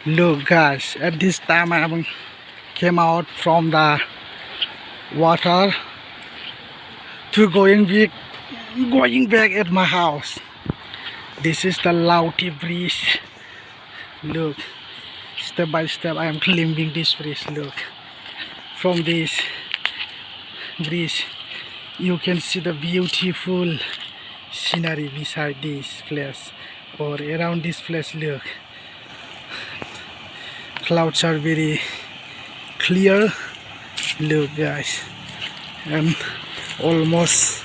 Look guys, at this time I came out from the water to going back at my house. This is the LAOTI bridge. Look, step by step I am climbing this bridge. Look, from this bridge you can see the beautiful scenery beside this place or around this place. Look, clouds are very clear. Look guys, and almost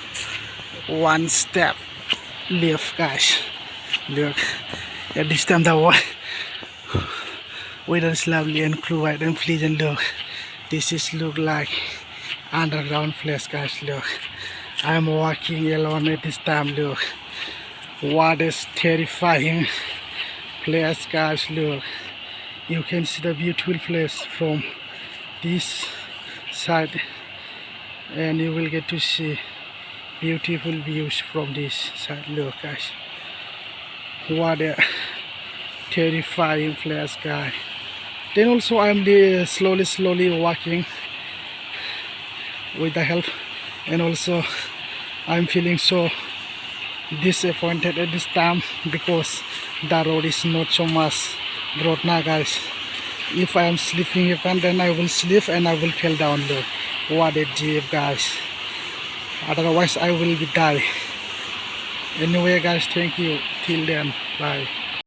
one step left guys. Look, at this time the weather is lovely and quiet and pleasant. Look, this is look like underground place guys. Look, I am walking alone at this time. Look, what is terrifying place guys. Look, you can see the beautiful place from this side and you will get to see beautiful views from this side. Look guys, what a terrifying place guys. Then also I am slowly walking with the help, and also I'm feeling so disappointed at this time because the road is not so much broad now guys. If I am sleeping even, then I will sleep and I will fall down. Look, what a deep guys, otherwise I will be die. Anyway guys, thank you, till then, bye.